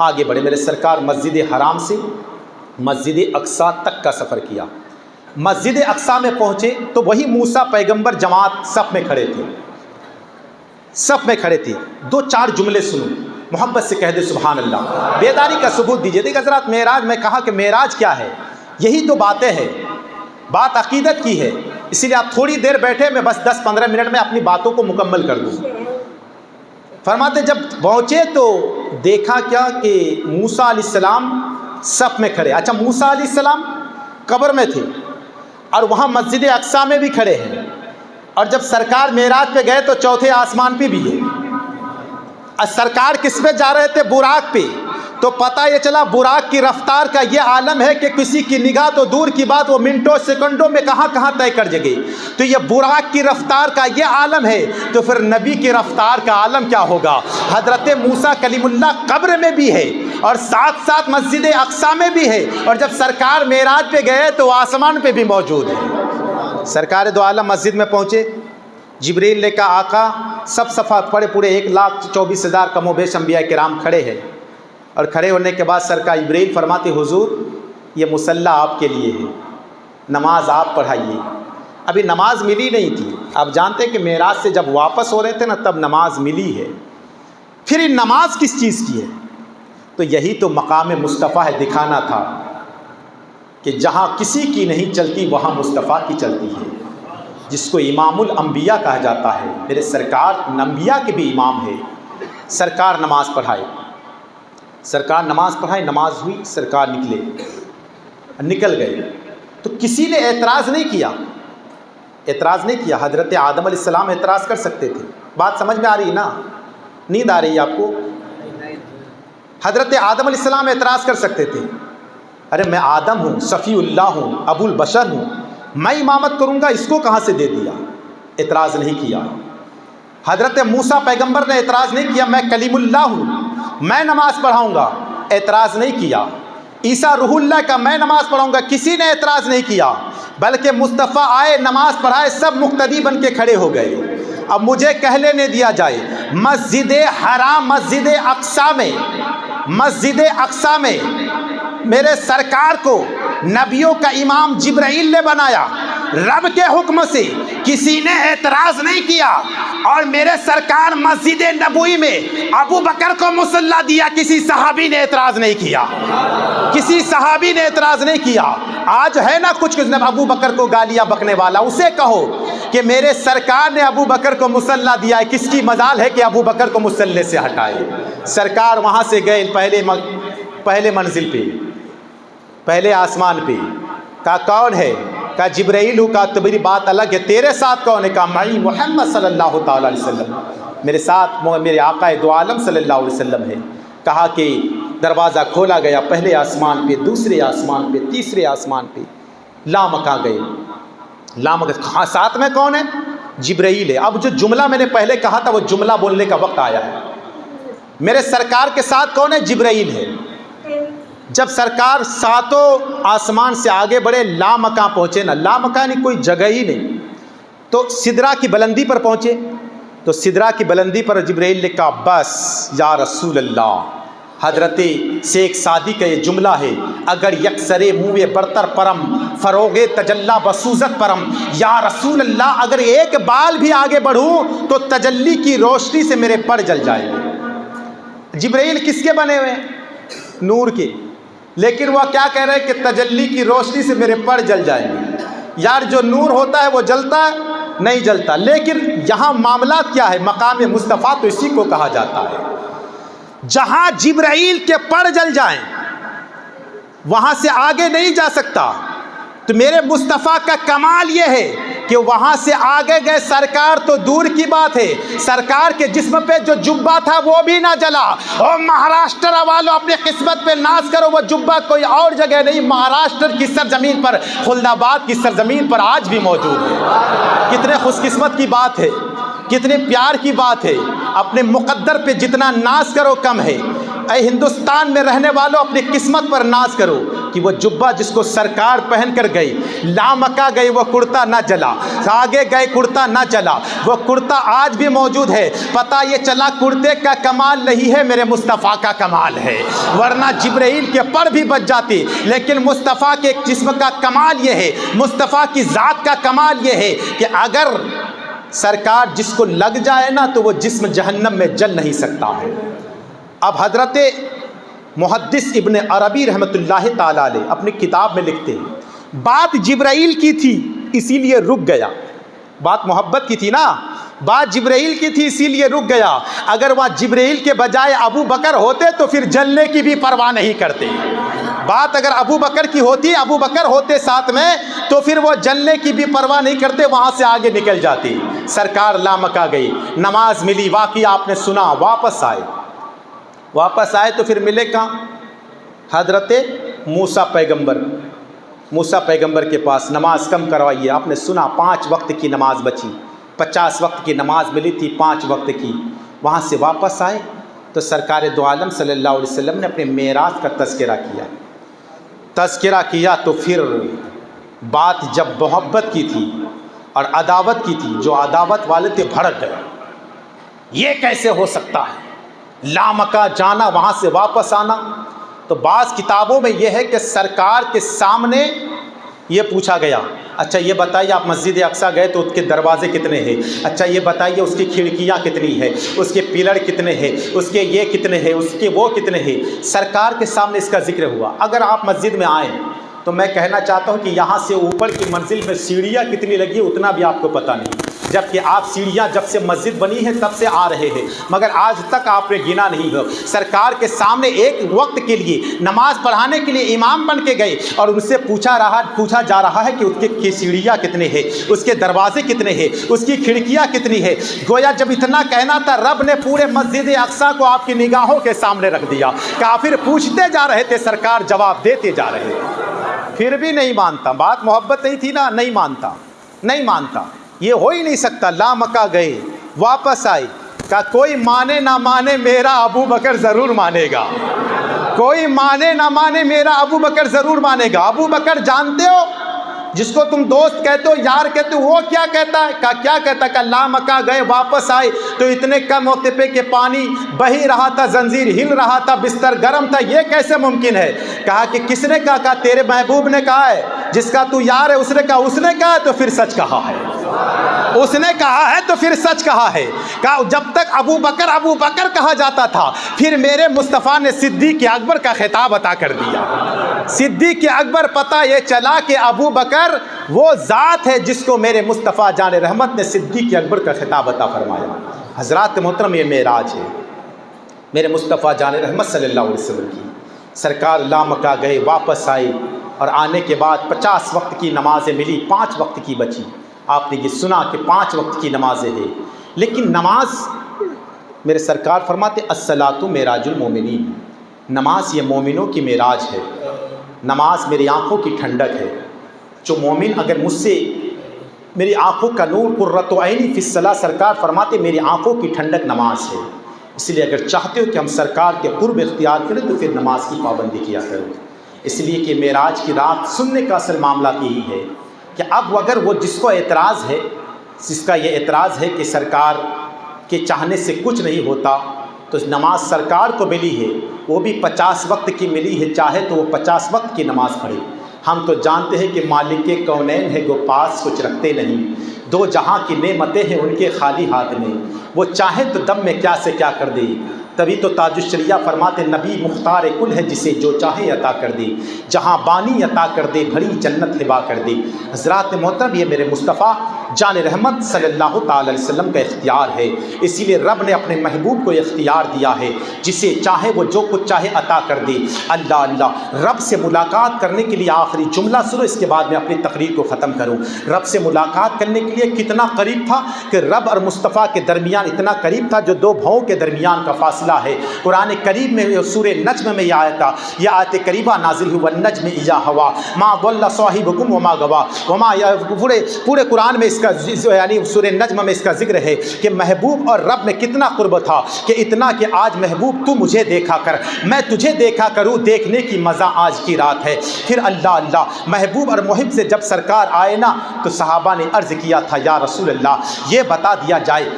آگے بڑھے میرے سرکار مسجد حرام سے مسجد اقصیٰ تک کا سفر کیا. مسجد اقصیٰ میں پہنچے تو وہی موسیٰ پیغمبر جماعت صف میں کھڑے تھے, صف میں کھڑے تھے. 2-4 جملے سنو, محبت سے کہہ دے سبحان اللہ, بیداری کا ثبوت دیجیے. دیکھ حضرات, معراج, میں کہا کہ معراج کیا ہے, یہی تو باتیں ہیں, بات عقیدت کی ہے. اسی لیے آپ تھوڑی دیر بیٹھے, میں بس 10-15 منٹ میں اپنی باتوں کو مکمل کر دوں. فرماتے جب پہنچے تو دیکھا کیا کہ موسیٰ علیہ السلام صف میں کھڑے. اچھا, موسیٰ علیہ السلام قبر میں تھے اور وہاں مسجد اقصیٰ میں بھی کھڑے ہیں, اور جب سرکار معراج پہ گئے تو چوتھے آسمان پہ بھی ہے. اور سرکار کس پہ جا رہے تھے؟ براق پہ. تو پتہ یہ چلا براق کی رفتار کا یہ عالم ہے کہ کسی کی نگاہ تو دور کی بات, وہ منٹوں سیکنڈوں میں کہاں کہاں طے کر جگے. تو یہ براق کی رفتار کا یہ عالم ہے, تو پھر نبی کی رفتار کا عالم کیا ہوگا؟ حضرت موسیٰ کلیم اللہ قبر میں بھی ہے اور ساتھ ساتھ مسجد اقصیٰ میں بھی ہے, اور جب سرکار معراج پہ گئے تو آسمان پہ بھی موجود ہے. سرکار دو عالم مسجد میں پہنچے, جبریل نے کہا آقا سب صفحہ پڑے, پورے 1,24,000 کم و بیش انبیاء کرام کھڑے ہیں. اور کھڑے ہونے کے بعد سرکار جبریل فرماتے حضور یہ مصلی آپ کے لیے ہے, نماز آپ پڑھائیے. ابھی نماز ملی نہیں تھی, آپ جانتے ہیں کہ معراج سے جب واپس ہو رہے تھے نا تب نماز ملی ہے. پھر یہ نماز کس چیز کی ہے؟ تو یہی تو مقام مصطفیٰ ہے, دکھانا تھا کہ جہاں کسی کی نہیں چلتی وہاں مصطفیٰ کی چلتی ہے, جس کو امام الانبیاء کہا جاتا ہے. میرے سرکار انبیاء کے بھی امام ہے. سرکار نماز پڑھائے, سرکار نماز پڑھائے, نماز ہوئی, سرکار نکل گئے. تو کسی نے اعتراض نہیں کیا, اعتراض نہیں کیا. حضرت آدم علیہ السلام اعتراض کر سکتے تھے. بات سمجھ میں آ رہی ہے نا؟ نیند آ رہی ہے آپ کو؟ حضرت آدم علیہ السلام اعتراض کر سکتے تھے, ارے میں آدم ہوں, صفی اللہ ہوں, ابو البشر ہوں, میں امامت کروں گا, اس کو کہاں سے دے دیا؟ اعتراض نہیں کیا. حضرت موسیٰ پیغمبر نے اعتراض نہیں کیا, میں کلیم اللہ ہوں, میں نماز پڑھاؤں گا, اعتراض نہیں کیا. عیسیٰ روح اللہ کا, میں نماز پڑھاؤں گا, کسی نے اعتراض نہیں کیا. بلکہ مصطفیٰ آئے, نماز پڑھائے, سب مقتدی بن کے کھڑے ہو گئے. اب مجھے کہہ لینے دیا جائے, مسجد حرام, مسجد اقصیٰ میں, مسجد اقصیٰ میں میرے سرکار کو نبیوں کا امام جبرائیل نے بنایا رب کے حکم سے, کسی نے اعتراض نہیں کیا. اور میرے سرکار مسجد نبوی میں ابو بکر کو مصلی دیا, کسی صحابی نے اعتراض نہیں کیا, کسی صحابی نے اعتراض نہیں کیا. آج ہے نا کچھ ابو بکر کو گالیاں بکنے والا, اسے کہو کہ میرے سرکار نے ابو بکر کو مصلی دیا ہے, کس کی مجال ہے کہ ابو بکر کو مصلی سے ہٹائے. سرکار وہاں سے گئے پہلے منزل پہ, پہلے آسمان پہ. کہا کون ہے؟ کہا جبرائیل ہوں. کہا تو میری بات الگ ہے, تیرے ساتھ کون ہے؟ کہا معی محمد صلی اللہ تعالیٰ علیہ وسلم, میرے ساتھ میرے آقا دو عالم صلی اللہ علیہ وسلم ہے. کہا کہ دروازہ کھولا گیا, پہلے آسمان پہ, دوسرے آسمان پہ, تیسرے آسمان پہ, لامکاں گئے. لامکاں ساتھ میں کون ہے؟ جبرائیل ہے. اب جو جملہ میں نے پہلے کہا تھا وہ جملہ بولنے کا وقت آیا ہے. میرے سرکار کے ساتھ کون ہے؟ جبرائیل ہے. جب سرکار ساتوں آسمان سے آگے بڑھے, لامکاں پہنچے نا, لامکاں نہیں کوئی جگہ ہی نہیں, تو سدرا کی بلندی پر پہنچے. تو سدرا کی بلندی پر جبرائیل نے کہا بس یا رسول اللہ. حضرت شیخ سعدی کا یہ جملہ ہے, اگر یکسر منہ برتر پرم فروغ تجلی بسوزت پرم, یا رسول اللہ اگر ایک بال بھی آگے بڑھوں تو تجلی کی روشنی سے میرے پر جل جائے گے. جبرائیل کس کے بنے ہوئے ہیں؟ نور کے. لیکن وہ کیا کہہ رہے ہیں کہ تجلی کی روشنی سے میرے پر جل جائیں گے. یار جو نور ہوتا ہے وہ جلتا ہے نہیں جلتا. لیکن یہاں معاملات کیا ہے؟ مقام مصطفیٰ تو اسی کو کہا جاتا ہے. جہاں جبرائیل کے پر جل جائیں وہاں سے آگے نہیں جا سکتا. تو میرے مصطفیٰ کا کمال یہ ہے کہ وہاں سے آگے گئے. سرکار تو دور کی بات ہے, سرکار کے جسم پہ جو جبہ تھا وہ بھی نہ جلا. اور مہاراشٹر والوں اپنے قسمت پہ ناز کرو, وہ جبہ کوئی اور جگہ نہیں, مہاراشٹر کی سرزمین پر, خلد آباد کی سرزمین پر آج بھی موجود ہے. کتنے خوش قسمت کی بات ہے, کتنے پیار کی بات ہے. اپنے مقدر پہ جتنا ناز کرو کم ہے. اے ہندوستان میں رہنے والوں اپنی قسمت پر ناز کرو. کہ وہ جبہ جس کو سرکار پہن کر گئی، لامکا گئی وہ کرتا نہ جلا، آگے گئے کرتا نہ جلا، وہ کرتا آج بھی موجود ہے۔ پتہ یہ چلا کرتے کا کمال نہیں ہے، میرے مصطفیٰ کا کمال ہے، ورنہ جبرائیل کے پر بھی بچ جاتی، لیکن مصطفیٰ کے جسم کا کمال یہ ہے، مصطفیٰ کی ذات کا کمال یہ ہے کہ اگر سرکار جس کو لگ جائے نا تو وہ جسم جہنم میں جل نہیں سکتا ہے۔ اب حضرت محدث ابن عربی رحمۃ اللہ تعالیٰ علیہ اپنی کتاب میں لکھتے ہیں بات جبرائیل کی تھی اسی لیے رک گیا، بات محبت کی تھی نا، بات جبرائیل کی تھی اسی لیے رک گیا، اگر وہاں جبرائیل کے بجائے ابو بکر ہوتے تو پھر جلنے کی بھی پرواہ نہیں کرتے، بات اگر ابو بکر کی ہوتی، ابو بکر ہوتے ساتھ میں تو پھر وہ جلنے کی بھی پرواہ نہیں کرتے، وہاں سے آگے نکل جاتی۔ سرکار لامکا گئی، نماز ملی، واقعہ آپ نے سنا، واپس آئے تو پھر ملے کہاں؟ حضرت موسیٰ پیغمبر کے پاس، نماز کم کروائیے، آپ نے سنا 5 وقت کی نماز بچی، 50 وقت کی نماز ملی تھی 5 وقت کی، وہاں سے واپس آئے تو سرکار دو عالم صلی اللہ علیہ وسلم نے اپنے معراج کا تذکرہ کیا تو پھر بات جب محبت کی تھی اور عداوت کی تھی، جو عداوت والے تھے بھڑک گئے، یہ کیسے ہو سکتا ہے لامکا جانا وہاں سے واپس آنا؟ تو بعض کتابوں میں یہ ہے کہ سرکار کے سامنے یہ پوچھا گیا، اچھا یہ بتائیے آپ مسجد اقصیٰ گئے تو اس کے دروازے کتنے ہیں، اچھا یہ بتائیے اس کی کھڑکیاں کتنی ہیں، اس کے پلر کتنے ہیں، اس کے یہ کتنے ہیں، اس کے وہ کتنے ہیں، سرکار کے سامنے اس کا ذکر ہوا۔ اگر آپ مسجد میں آئیں تو میں کہنا چاہتا ہوں کہ یہاں سے اوپر کی منزل میں سیڑھیاں کتنی لگی اتنا بھی آپ کو پتہ نہیں، جبکہ آپ سیڑھیاں جب سے مسجد بنی ہے تب سے آ رہے ہیں، مگر آج تک آپ نے گنا نہیں ہو۔ سرکار کے سامنے ایک وقت کے لیے نماز پڑھانے کے لیے امام بن کے گئے اور ان سے پوچھا جا رہا ہے کہ اس کی سیڑھیاں کتنے ہیں، اس کے دروازے کتنے ہیں، اس کی کھڑکیاں کتنی ہیں۔ گویا جب اتنا کہنا تھا، رب نے پورے مسجد اقصیٰ کو آپ کی نگاہوں کے سامنے رکھ دیا، کافر پوچھتے جا رہے تھے، سرکار جواب دیتے جا رہے تھے، پھر بھی نہیں مانتا۔ بات محبت نہیں تھی نا، نہیں مانتا، یہ ہو ہی نہیں سکتا۔ لامکا گئے، واپس آئے، کہا کوئی مانے نہ مانے میرا ابو بکر ضرور مانے گا، کوئی مانے نہ مانے میرا ابو بکر ضرور مانے گا۔ ابو بکر جانتے ہو جس کو تم دوست کہتے ہو، یار کہتے ہو، وہ کیا کہتا ہے؟ کہا کیا کہتا ہے؟ کہا لامکا گئے، واپس آئے تو اتنے کم وقت پہ کہ پانی بہی رہا تھا، زنجیر ہل رہا تھا، بستر گرم تھا، یہ کیسے ممکن ہے؟ کہا کہ کس نے کہا؟ کہا تیرے محبوب نے کہا ہے، جس کا تو یار ہے اس نے کہا ہے تو پھر سچ کہا ہے، اس نے کہا ہے تو پھر سچ کہا ہے۔ کہا جب تک ابو بکر کہا جاتا تھا، پھر میرے مصطفیٰ نے صدیق اکبر کا خطاب عطا کر دیا۔ صدیق اکبر پتہ یہ چلا کہ ابو بکر وہ ذات ہے جس کو میرے مصطفیٰ جان رحمت نے صدیق اکبر کا خطاب عطا فرمایا۔ حضرات محترم، یہ معراج ہے میرے مصطفیٰ جان رحمت صلی اللہ علیہ وسلم کی۔ سرکار لامکا گئے، واپس آئے اور آنے کے بعد 50 وقت کی نمازیں ملی، 5 وقت کی بچی۔ آپ نے یہ سنا کہ 5 وقت کی نمازیں ہیں، لیکن نماز میرے سرکار فرماتے الصلاۃ معراج المومنین، نماز یہ مومنوں کی معراج ہے، نماز میری آنکھوں کی ٹھنڈک ہے۔ جو مومن اگر مجھ سے میری آنکھوں کا نور قرۃ عینی فی الصلاۃ، سرکار فرماتے میری آنکھوں کی ٹھنڈک نماز ہے، اس لیے اگر چاہتے ہو کہ ہم سرکار کے قرب اختیار کریں تو پھر نماز کی پابندی کیا کرو۔ اس لیے کہ معراج کی رات سننے کا اصل معاملہ یہی ہے کہ اب اگر وہ جس کو اعتراض ہے، جس کا یہ اعتراض ہے کہ سرکار کے چاہنے سے کچھ نہیں ہوتا، تو نماز سرکار کو ملی ہے، وہ بھی 50 وقت کی ملی ہے، چاہے تو وہ 50 وقت کی نماز پڑھے۔ ہم تو جانتے ہیں کہ مالک کے کونین ہے، وہ پاس کچھ رکھتے نہیں، 2 جہاں کی نعمتیں ہیں ان کے خالی ہاتھ میں، وہ چاہے تو دم میں کیا سے کیا کر دے۔ تبھی تو تاج الشریعہ فرماتے نبی مختار کل ہے، جسے جو چاہے عطا کر دے، جہاں بانی عطا کر دے، بھری جنت ہبا کر دے۔ حضرات محترم، یہ میرے مصطفیٰ جان رحمت صلی اللہ تعالی علیہ وسلم کا اختیار ہے، اسی لیے رب نے اپنے محبوب کو اختیار دیا ہے، جسے چاہے وہ جو کچھ چاہے عطا کر دے۔ اللہ رب سے ملاقات کرنے کے لیے آخری جملہ سنو، اس کے بعد میں اپنی تقریر کو ختم کروں۔ رب سے ملاقات کرنے کے لیے کتنا قریب تھا کہ رب اور مصطفیٰ کے درمیان اتنا قریب تھا جو 2 بھاؤں کے درمیان کا فاصلہ مسئلہ ہے۔ قرآن کریم میں سورہ نجم میں یہ آیت کریمہ نازل ہوئی، والنجم اذا ہوا ما ضل صاحبکم وما غوا وما، پورے قرآن میں اس کا یعنی سورہ نجم میں اس کا ذکر ہے کہ محبوب اور رب میں کتنا قرب تھا، کہ اتنا کہ آج محبوب تو مجھے دیکھا کر، میں تجھے دیکھا کروں، دیکھنے کی مزہ آج کی رات ہے۔ پھر اللہ محبوب اور محب سے جب سرکار آئے نا تو صحابہ نے عرض کیا تھا یا رسول اللہ یہ بتا دیا جائے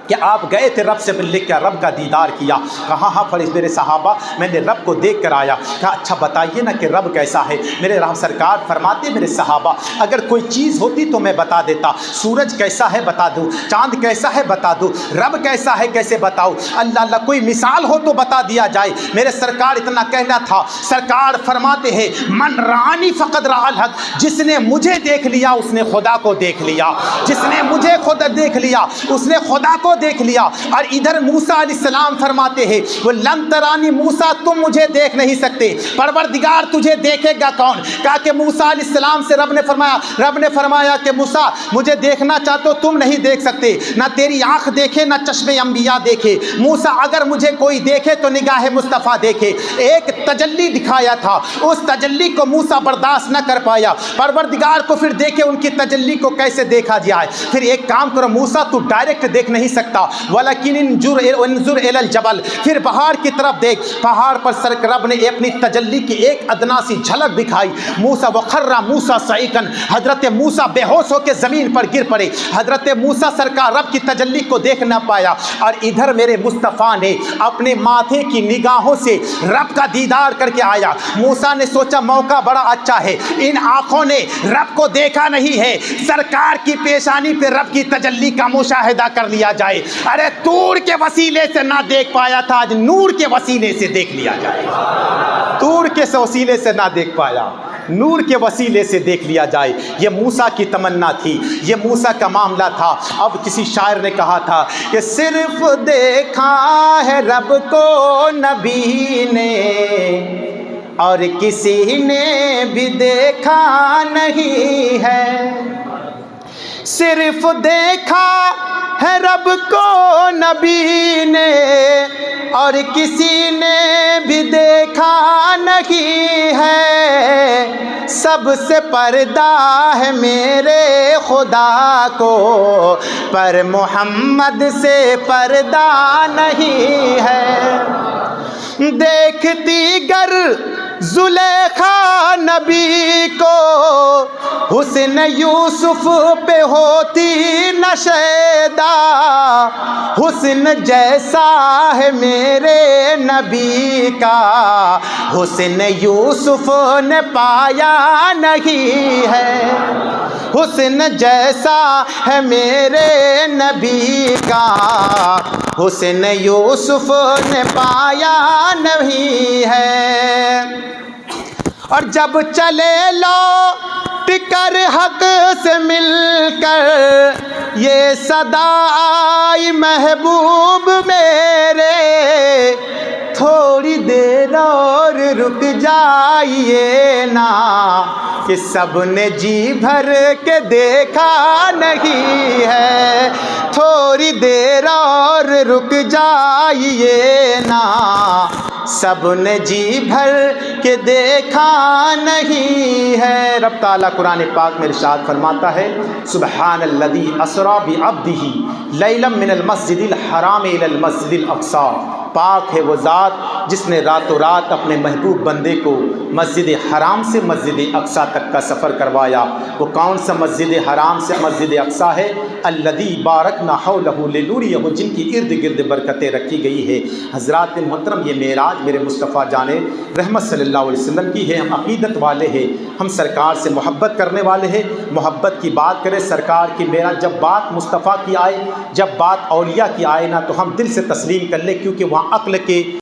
کہ آپ گئے تھے رب سے ملنے کیا رب کا دیدار کیا؟ کہا ہاں میرے صحابہ میں نے رب کو دیکھ کر آیا۔ کہا اچھا بتائیے نا کہ رب کیسا ہے؟ میرے رب سرکار فرماتے میرے صحابہ اگر کوئی چیز ہوتی تو میں بتا دیتا، سورج کیسا ہے بتا دوں، چاند کیسا ہے بتا دوں، رب کیسا ہے کیسے بتاؤ، اللہ کوئی مثال ہو تو بتا دیا جائے۔ میرے سرکار اتنا کہنا تھا، سرکار فرماتے ہیں من رانی فقد رأى الحق، جس نے مجھے دیکھ لیا اس نے خدا کو دیکھ لیا، جس نے مجھے خود دیکھ لیا اس نے خدا کو دیکھ لیا۔ اور ادھر موسیٰ علیہ السلام فرماتے ہیں وہ لن ترانی موسیٰ تم مجھے دیکھ نہیں سکتے، پروردگار تجھے دیکھے گا کون؟ کہا کہ موسیٰ علیہ السلام سے رب نے فرمایا کہ موسیٰ مجھے دیکھنا چاہتے ہو تم نہیں دیکھ سکتے، نہ تیری آنکھ دیکھے نہ چشم انبیاء دیکھے، موسیٰ اگر مجھے کوئی دیکھے تو نگاہ مصطفیٰ دیکھے۔ ایک تجلی دکھایا تھا، اس تجلی کو موسیٰ برداشت نہ کر پایا، پروردگار کو پھر دیکھے ان کی تجلی کو کیسے دیکھا جائے؟ پھر ایک کام کرو موسیٰ تو ڈائریکٹ دیکھ نہیں سکتا، ولیکن انظر الی الجبل، پھر پہاڑ کی طرف دیکھ۔ پہاڑ پر رب نے اپنی تجلی کی ایک ادنا سی جھلک دکھائی، موسیٰ وخر موسیٰ صعقا، حضرت موسیٰ بے ہوش ہو کے زمین پر گر پڑے۔ حضرت موسیٰ سرکار رب کی تجلی کو دیکھ نہ پایا، اور ادھر میرے مصطفیٰ نے اپنے ماتھے کی نگاہوں سے رب کا دیدار کر کے آیا۔ موسیٰ نے سوچا موقع بڑا اچھا ہے، ان آنکھوں نے رب کو دیکھا نہیں ہے، سرکار کی پیشانی پہ رب کی تجلی کا مشاہدہ کر لیا جائے۔ ارے طور کے وسیلے سے نہ دیکھ پایا تھا، آج نور کے وسیلے سے دیکھ لیا جائے۔ طور کے وسیلے سے نہ دیکھ پایا، نور کے وسیلے سے دیکھ لیا جائے۔ یہ موسیٰ کی تمنا تھی، یہ موسیٰ کا معاملہ تھا۔ اب کسی شاعر نے کہا تھا کہ صرف دیکھا ہے رب کو نبی نے اور کسی نے بھی دیکھا نہیں ہے، صرف دیکھا ہے رب کو نبی نے اور کسی نے بھی دیکھا نہیں ہے، سب سے پردہ ہے میرے خدا کو پر محمد سے پردہ نہیں ہے۔ دیکھتی گر زلیخا نبی کو حسن یوسف پہ ہوتی نہ شیدا، حسن جیسا ہے میرے نبی کا حسن یوسف نے پایا نہیں ہے، حسن جیسا ہے میرے نبی کا حسن یوسف نے پایا نہیں ہے۔ اور جب چلے لوٹ کر حق سے مل کر یہ صدا آئی محبوب میرے، تھوڑی دیر اور رک جائیے نا کہ سب نے جی بھر کے دیکھا نہیں ہے، تھوڑی دیر اور رک جائیے نا سب نے جی بھر کے دیکھا نہیں ہے۔ رب تعالیٰ قرآن پاک میں ارشاد فرماتا ہے سبحان الذی اسریٰ بعبدہ لیلا من المسجد الحرام الی المسجد الاقصی، پاک ہے وہ ذات جس نے راتوں رات اپنے محبوب بندے کو مسجد حرام سے مسجد اقصی تک کا سفر کروایا۔ وہ کون سا مسجد حرام سے مسجد اقصی ہے؟ الذی بارکنا حولہ لنوریہ، جن کی ارد گرد برکتیں رکھی گئی ہے۔ حضرات محترم، یہ معراج میرے مصطفیٰ جان رحمت صلی اللہ علیہ وسلم کی ہے۔ ہم عقیدت والے ہیں، ہم سرکار سے محبت کرنے والے ہیں۔ محبت کی بات کریں سرکار کی معراج، جب بات مصطفیٰ کی آئے، جب بات اولیاء کی آئے نا تو ہم دل سے تسلیم کر لیں، کیونکہ وہاں عقل کے